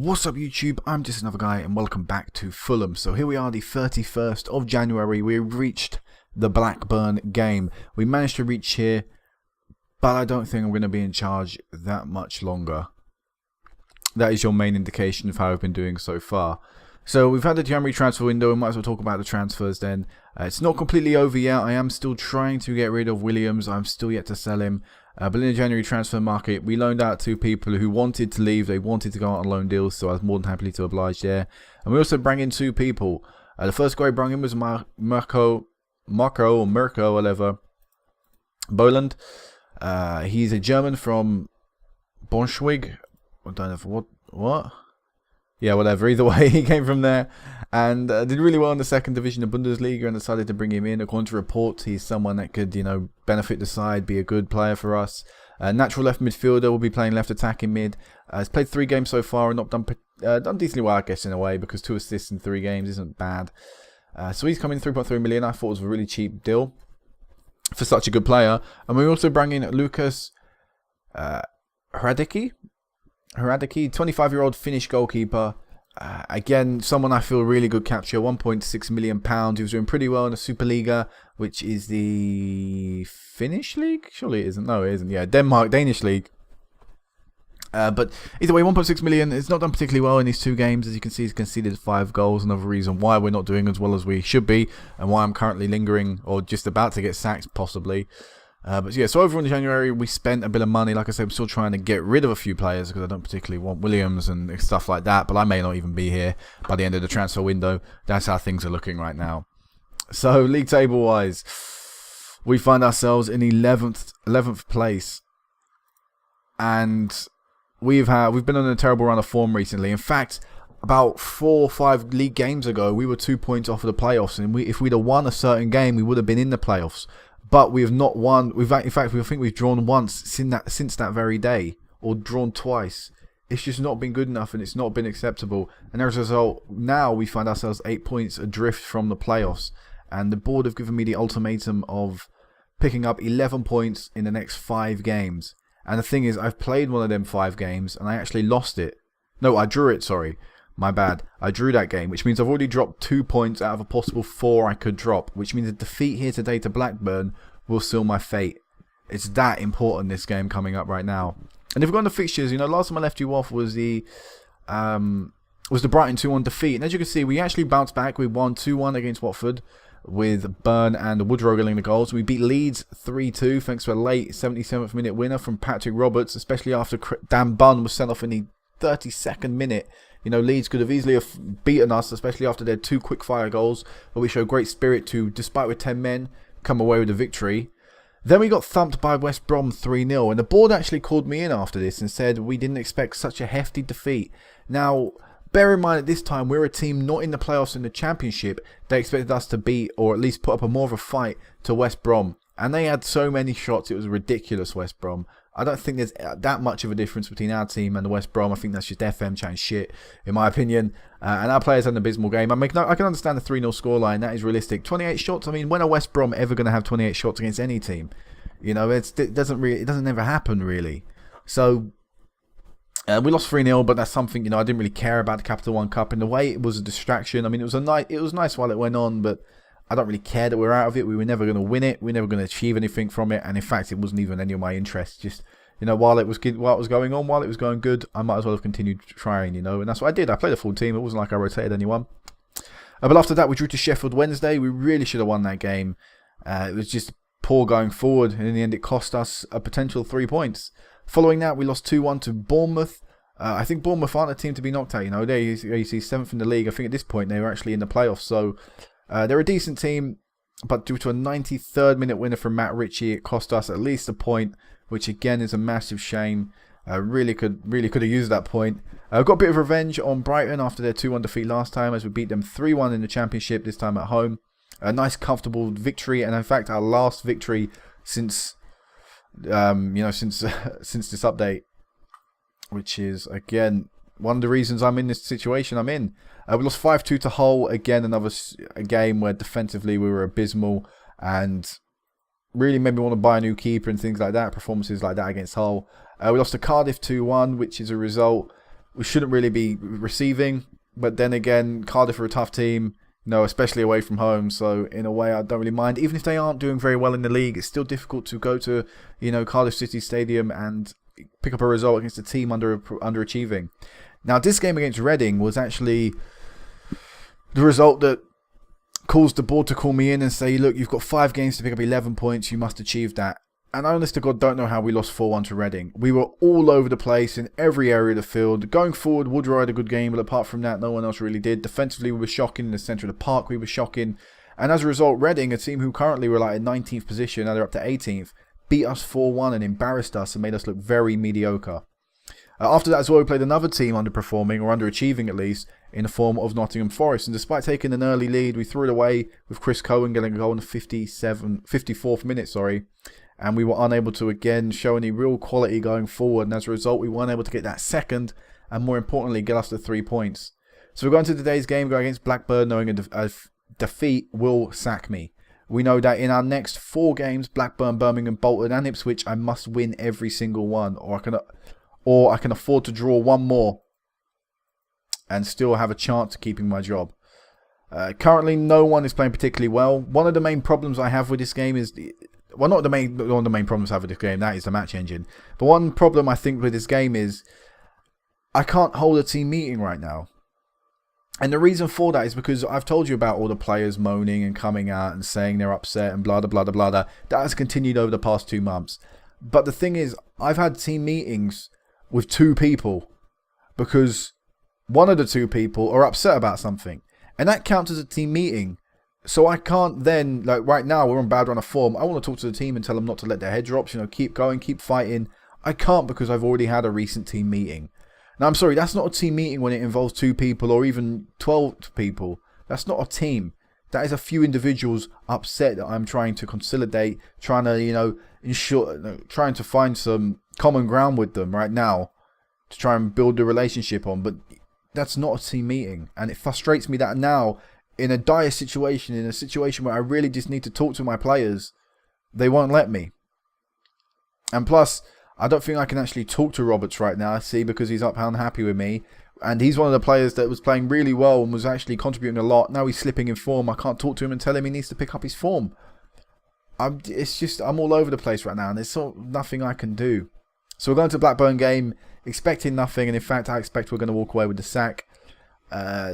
What's up YouTube, I'm just another guy and welcome back to Fulham. So here we are, the 31st of January, we reached the Blackburn game. We managed to reach here, but I don't think I'm going to be in charge that much longer. That is your main indication of how I've been doing so far. So we've had the January transfer window, we might as well talk about the transfers then. It's not completely over yet, I am still trying to get rid of Williams, I'm still yet to sell him. But in the January transfer market, we loaned out two people who wanted to leave. They wanted to go out on loan deals, so I was more than happy to oblige there. And we also brought in two people. The first guy we brought in was Marco, or whatever, Boland. He's a German from Braunschweig. I don't know what? Yeah, whatever. Either way, he came from there and did really well in the second division of Bundesliga and decided to bring him in. According to reports, he's someone that could, benefit the side, be a good player for us. Natural left midfielder, will be playing left attacking mid. He's played 3 games so far and not done decently well, I guess, in a way, because 2 assists in 3 games isn't bad. So he's coming 3.3 million. I thought it was a really cheap deal for such a good player. And we also brought in Lucas Hradicki, 25-year-old Finnish goalkeeper. Again, someone I feel really good capture. £1.6 million. He was doing pretty well in the Superliga, which is the Finnish league. Surely it isn't. No, it isn't. Yeah, Danish league. But either way, 1.6 million. It's not done particularly well in these 2 games. As you can see, he's conceded 5 goals. Another reason why we're not doing as well as we should be, and why I'm currently lingering or just about to get sacked, possibly. But yeah, so over in January, we spent a bit of money. Like I said, I'm still trying to get rid of a few players because I don't particularly want Williams and stuff like that. But I may not even be here by the end of the transfer window. That's how things are looking right now. So league table wise, we find ourselves in 11th place, and we've been on a terrible run of form recently. In fact, about 4 or 5 league games ago, we were 2 points off of the playoffs, and if we'd have won a certain game, we would have been in the playoffs. But we have not won. In fact, we think we've drawn once since that very day, or drawn twice. It's just not been good enough, and it's not been acceptable. And as a result, now we find ourselves 8 points adrift from the playoffs. And the board have given me the ultimatum of picking up 11 points in the next 5 games. And the thing is, I've played one of them 5 games, and I actually lost it. No, I drew it. Sorry. My bad. I drew that game, which means I've already dropped 2 points out of a possible 4 I could drop, which means a defeat here today to Blackburn will seal my fate. It's that important, this game coming up right now. And if we've got the fixtures, last time I left you off was the Brighton 2-1 defeat. And as you can see, we actually bounced back. We won 2-1 against Watford with Byrne and Woodrow getting the goals. We beat Leeds 3-2 thanks to a late 77th minute winner from Patrick Roberts, especially after Dan Bunn was sent off in the 32nd minute. Leeds could have easily beaten us, especially after their 2 quick-fire goals, but we showed great spirit to, despite with 10 men, come away with a victory. Then we got thumped by West Brom 3-0, and the board actually called me in after this and said we didn't expect such a hefty defeat. Now, bear in mind at this time, we're a team not in the playoffs in the Championship. They expected us to beat, or at least put up more of a fight, to West Brom. And they had so many shots, it was ridiculous, West Brom. I don't think there's that much of a difference between our team and the West Brom. I think that's just FM chatting shit, in my opinion. And our players had an abysmal game. I can understand the 3-0 scoreline. That is realistic. 28 shots. I mean, when are West Brom ever going to have 28 shots against any team? It doesn't ever happen, really. So we lost 3-0, but that's something, I didn't really care about the Capital One Cup. In a way, it was a distraction. I mean, it was nice while it went on, but I don't really care that we're out of it. We were never going to win it. We were never going to achieve anything from it. And in fact, it wasn't even any of my interests. Just, while it was going on, while it was going good, I might as well have continued trying, And that's what I did. I played a full team. It wasn't like I rotated anyone. But after that, we drew to Sheffield Wednesday. We really should have won that game. It was just poor going forward. And in the end, it cost us a potential 3 points. Following that, we lost 2-1 to Bournemouth. I think Bournemouth aren't a team to be knocked out. They're you see 7th in the league. I think at this point, they were actually in the playoffs. So they're a decent team, but due to a 93rd minute winner from Matt Ritchie, it cost us at least a point, which again is a massive shame. Really could have used that point. Got a bit of revenge on Brighton after their 2-1 defeat last time, as we beat them 3-1 in the Championship, this time at home. A nice comfortable victory, and in fact our last victory since since this update, which is again one of the reasons I'm in this situation I'm in. We lost 5-2 to Hull. Again, another game where defensively we were abysmal and really made me want to buy a new keeper and things like that. Performances like that against Hull. We lost to Cardiff 2-1, which is a result we shouldn't really be receiving. But then again, Cardiff are a tough team, especially away from home. So in a way, I don't really mind. Even if they aren't doing very well in the league, it's still difficult to go to, Cardiff City Stadium and pick up a result against a team underachieving. Now, this game against Reading was actually the result that caused the board to call me in and say, look, you've got 5 games to pick up 11 points. You must achieve that. And I honest to God don't know how we lost 4-1 to Reading. We were all over the place in every area of the field. Going forward, Woodrow had a good game, but apart from that, no one else really did. Defensively, we were shocking. In the centre of the park, we were shocking. And as a result, Reading, a team who currently were like in 19th position, now they're up to 18th, beat us 4-1 and embarrassed us and made us look very mediocre. After that as well, we played another team underperforming, or underachieving at least, in the form of Nottingham Forest. And despite taking an early lead, we threw it away with Chris Cohen getting a goal in the 54th minute, and we were unable to again show any real quality going forward, and as a result we weren't able to get that second and more importantly get us the 3 points. So we're going to today's game, going against Blackburn, knowing a defeat will sack me. We know that in our next 4 games, Blackburn, Birmingham, Bolton and Ipswich, I must win every single one, or I can afford to draw one more and still have a chance of keeping my job. Currently no one is playing particularly well. One of the main problems I have with this game is one of the main problems I have with this game, that is the match engine. But one problem I think with this game is I can't hold a team meeting right now. And the reason for that is because I've told you about all the players moaning and coming out and saying they're upset and blah, blah, blah, blah, blah. That has continued over the past 2 months. But the thing is, I've had team meetings with 2 people because one of the 2 people are upset about something. And that counts as a team meeting. So I can't then, like right now, we're on bad run of form. I want to talk to the team and tell them not to let their head drops, keep going, keep fighting. I can't because I've already had a recent team meeting. Now, I'm sorry, that's not a team meeting when it involves 2 people or even 12 people. That's not a team. That is a few individuals upset that I'm trying to consolidate, trying to, trying to find some common ground with them right now to try and build the relationship on. But that's not a team meeting. And it frustrates me that now, in a dire situation, in a situation where I really just need to talk to my players, they won't let me. And plus, I don't think I can actually talk to Roberts right now, because he's up unhappy with me. And he's one of the players that was playing really well and was actually contributing a lot. Now he's slipping in form. I can't talk to him and tell him he needs to pick up his form. I'm all over the place right now, and there's nothing I can do. So we're going to Blackburn game, expecting nothing, and in fact I expect we're going to walk away with the sack.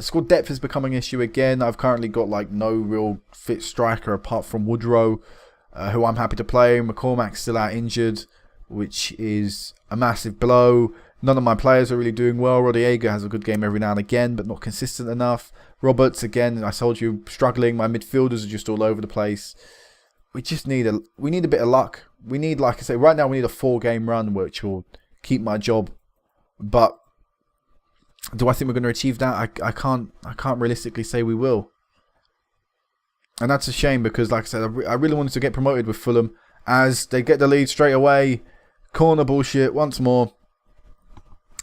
Squad depth is becoming an issue again. I've currently got no real fit striker apart from Woodrow, who I'm happy to play. McCormack's still out injured, which is a massive blow. None of my players are really doing well. Rodiega has a good game every now and again, but not consistent enough. Roberts, again, I told you, struggling. My midfielders are just all over the place. We just need a bit of luck. We need, like I say, right now we need a 4-game run, which will keep my job. But do I think we're going to achieve that? I can't realistically say we will. And that's a shame because, like I said, I really wanted to get promoted with Fulham as they get the lead straight away. Corner bullshit once more.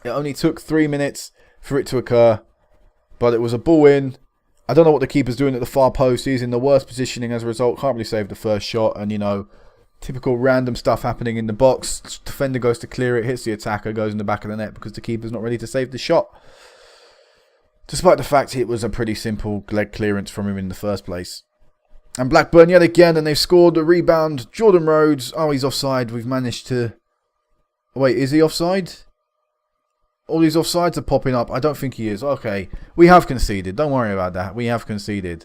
It only took 3 minutes for it to occur, but it was a ball in. I don't know what the keeper's doing at the far post. He's in the worst positioning as a result. Can't really save the first shot. And, typical random stuff happening in the box. Defender goes to clear it, hits the attacker, goes in the back of the net because the keeper's not ready to save the shot. Despite the fact it was a pretty simple leg clearance from him in the first place. And Blackburn yet again, and they've scored a rebound. Jordan Rhodes. Oh, he's offside. We've managed to... Wait, is he offside? All these offsides are popping up. I don't think he is. Okay. We have conceded. Don't worry about that. We have conceded.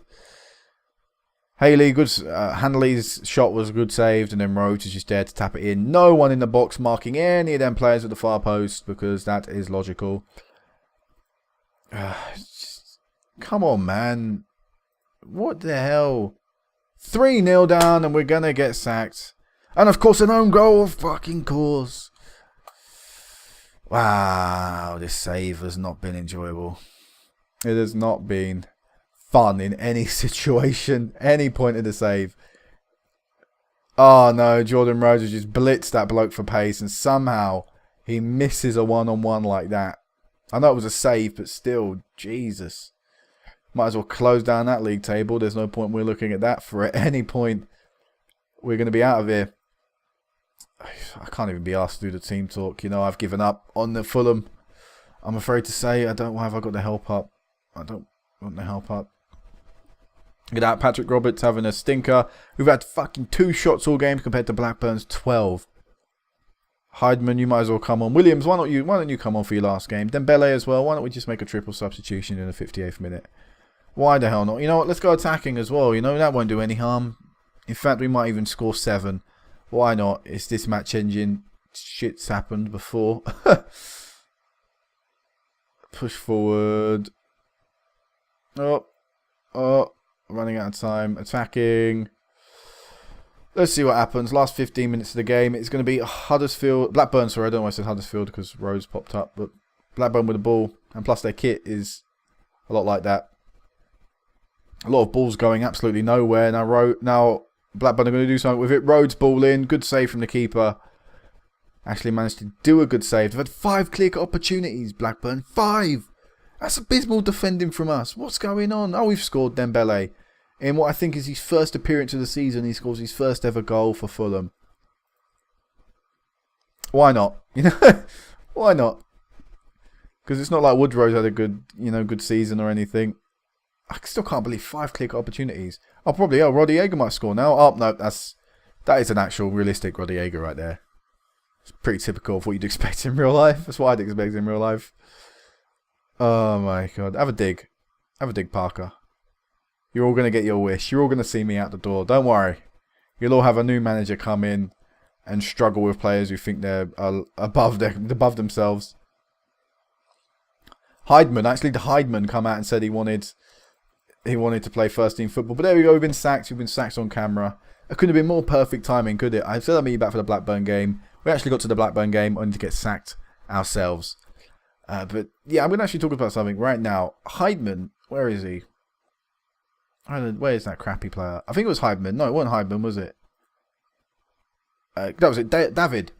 Haley, good. Hanley's shot was good saved, and then Rhodes is just there to tap it in. No one in the box marking any of them players at the far post because that is logical. Come on, man. What the hell? 3-0 down, and we're going to get sacked. And of course, an own goal, of fucking course. Wow, this save has not been enjoyable. It has not been fun in any situation, any point of the save. Oh no, Jordan Rhodes has just blitzed that bloke for pace and somehow he misses a one-on-one like that. I know it was a save, but still, Jesus. Might as well close down that league table. There's no point we're looking at that for at any point. We're going to be out of here. I can't even be asked to do the team talk. I've given up on the Fulham. I'm afraid to say, I don't. Why have I got the help up? I don't want the help up. Look at that, Patrick Roberts having a stinker. We've had fucking 2 shots all game compared to Blackburn's 12. Heidman, you might as well come on. Williams, why don't you come on for your last game? Dembele as well. Why don't we just make a triple substitution in the 58th minute? Why the hell not? You know what? Let's go attacking as well. You know, that won't do any harm. In fact, we might even score 7. Why not? It's this match engine. Shit's happened before. Push forward. Oh. Running out of time. Attacking. Let's see what happens. Last 15 minutes of the game. It's going to be Blackburn, sorry. I don't know why I said Huddersfield because Rose popped up. But Blackburn with the ball. And plus their kit is a lot like that. A lot of balls going absolutely nowhere. Now Blackburn are going to do something with it. Rhodes ball in. Good save from the keeper. Actually managed to do a good save. They've had 5 clear opportunities, Blackburn. 5! That's abysmal defending from us. What's going on? Oh, we've scored Dembele. In what I think is his first appearance of the season, he scores his first ever goal for Fulham. Why not? You know, why not? Because it's not like Woodrow's had a good season or anything. I still can't believe 5 clear opportunities. Roddy Yeager might score now. Oh, no, that is an actual realistic Roddy Yeager right there. It's pretty typical of what you'd expect in real life. That's what I'd expect in real life. Oh my god. Have a dig. Have a dig, Parker. You're all going to get your wish. You're all going to see me out the door. Don't worry. You'll all have a new manager come in and struggle with players who think they're above themselves. Heidman come out and said he wanted to play first team football. But there we go. We've been sacked. We've been sacked on camera. It couldn't have been more perfect timing, could it? I said I'd meet you back for the Blackburn game. We actually got to the Blackburn game only to get sacked ourselves. But yeah, I'm going to actually talk about something right now. Heidman, where is he? Where is that crappy player? I think it was Heidman. No, it wasn't Heidman, was it? That was it. David.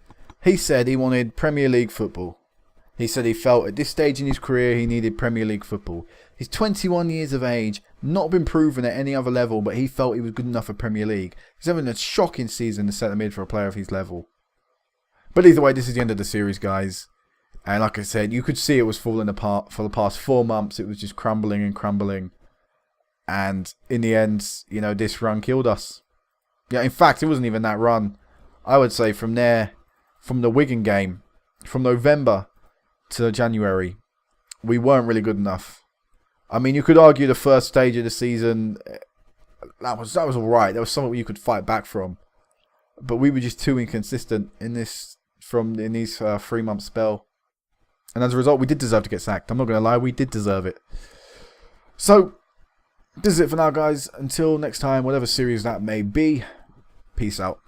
He said he wanted Premier League football. He said he felt at this stage in his career he needed Premier League football. He's 21 years of age, not been proven at any other level, but he felt he was good enough for Premier League. He's having a shocking season to centre mid for a player of his level. But either way, this is the end of the series, guys. And like I said, you could see it was falling apart for the past 4 months. It was just crumbling and crumbling. And in the end, you know, this run killed us. Yeah, in fact, it wasn't even that run. I would say from there, from the Wigan game, from November to January, we weren't really good enough. I mean, you could argue the first stage of the season, that was all right. That was something you could fight back from. But we were just too inconsistent in these 3-month spell. And as a result, we did deserve to get sacked. I'm not going to lie, we did deserve it. So, this is it for now, guys. Until next time, whatever series that may be, peace out.